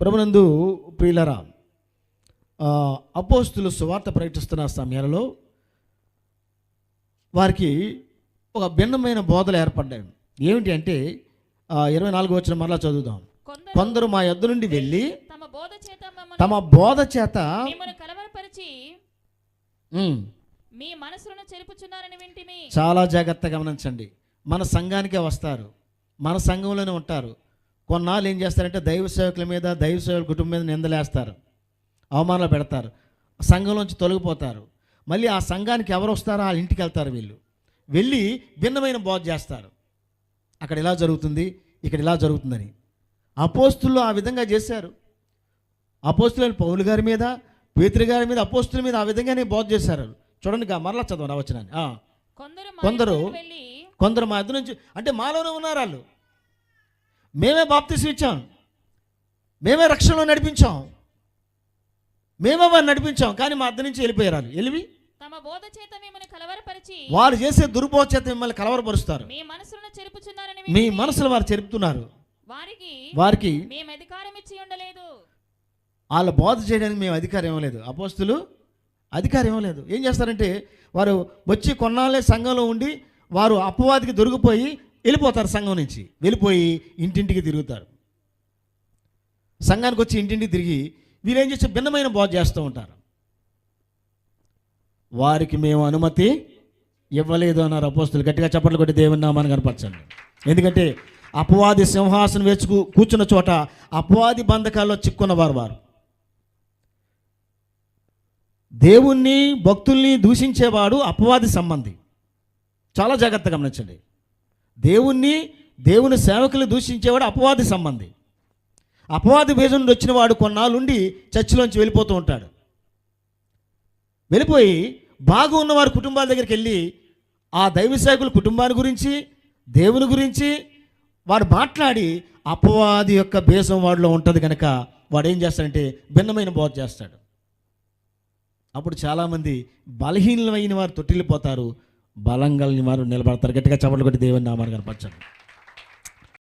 ప్రభునందు ప్రియులరా, అపోస్తులు సువార్త ప్రకటిస్తున్న సమయాలలో వారికి ఒక భిన్నమైన బోధలు ఏర్పడ్డాయి. ఏమిటి అంటే 24 వచనం మరలా చదువుదాం. కొందరు మా యొద్ద నుండి వెళ్ళి తమ బోధ చేత మీ మనసులను చెరుపుచున్నారని వింటిమి. చాలా జాగ్రత్తగా గమనించండి. మన సంఘానికే వస్తారు, మన సంఘంలోనే ఉంటారు. కొన్నాళ్ళు ఏం చేస్తారంటే దైవ సేవకుల మీద, దైవ సేవకుల కుటుంబం మీద నిందలేస్తారు, అవమానాలు పెడతారు, సంఘంలోంచి తొలగిపోతారు. మళ్ళీ ఆ సంఘానికి ఎవరు వస్తారో వాళ్ళ ఇంటికి వెళ్తారు. వీళ్ళు వెళ్ళి భిన్నమైన బోధ చేస్తారు. అక్కడ ఇలా జరుగుతుంది, ఇక్కడ ఇలా జరుగుతుందని. అపోస్తులు ఆ విధంగా చేశారు. అపోస్తులైన పౌలు గారి మీద, పేతురు గారి మీద, అపోస్తుల మీద ఆ విధంగానే బోధ చేశారు. చూడండి, మరలా చదవండి వచనాన్ని. కొందరు మా ఇద్దరు నుంచి, అంటే మాలోనే ఉన్నారు వాళ్ళు. మేమే బాప్తిసం ఇచ్చాం, మేమే రక్షణలో నడిపించాం, మేమే వారిని నడిపించాం, కానీ మా ఇద్దరు నుంచి వెళ్ళిపోయారు. వెళ్ళి తమ బోధ చేత మిమ్మల్ని కలవరపరిచి, వారు చేసే దుర్బోధ చేత మిమ్మల్ని కలవరపరుస్తారు. మీ మనసులను చెరుపుచున్నారని, మీ మనసులు వారు చెరుపుతున్నారు. వారికి మేము అధికారం ఇచ్చి ఉండలేదు. వాళ్ళ బోధ చేయడానికి మేము అధికారం ఇవ్వలేదు. అపోస్తులు అధికారం ఇవ్వలేదు. ఏం చేస్తారంటే వారు వచ్చి కొన్నాళ్ళే సంఘంలో ఉండి వారు అపవాదికి దొరికిపోయి వెళ్ళిపోతారు. సంఘం నుంచి వెళ్ళిపోయి ఇంటింటికి తిరుగుతారు. సంఘానికి వచ్చి ఇంటింటికి తిరిగి వీరేం చేసి భిన్నమైన బోధ చేస్తూ ఉంటారు. వారికి మేము అనుమతి ఇవ్వలేదు అన్నారు అపోస్తులు. గట్టిగా చప్పట్లు కొట్టి దేవుని నామాన్ని కనపరచండి. ఎందుకంటే అపవాది సింహాసనం వేసి కూర్చున్న చోట అపవాది బంధకాల్లో చిక్కున్నవారు వారు. దేవుణ్ణి, భక్తుల్ని దూషించేవాడు అపవాది సంబంధి. చాలా జాగ్రత్తగా గమనించండి. దేవుని సేవకులు దూషించేవాడు అపవాది సంబంధి. అపవాది బీజం నుండి వచ్చిన వాడు కొన్నాళ్ళుండి చర్చిలోంచి వెళ్ళిపోతూ ఉంటాడు. వెళ్ళిపోయి బాగా ఉన్నవారి కుటుంబాల దగ్గరికి వెళ్ళి ఆ దైవ సేవకుల కుటుంబాన్ని గురించి, దేవుని గురించి వాడు మాట్లాడి అపవాది యొక్క బీజం వాడిలో ఉంటుంది కనుక వాడు ఏం చేస్తాడంటే భిన్నమైన బోధ చేస్తాడు. అప్పుడు చాలామంది బలహీనమైన వారు తొట్టిల్లిపోతారు, బలంగా వారు నిలబడతారు. గట్టిగా చప్పట్లు కొట్టి దేవుని నామాన్ని కనపరచండి.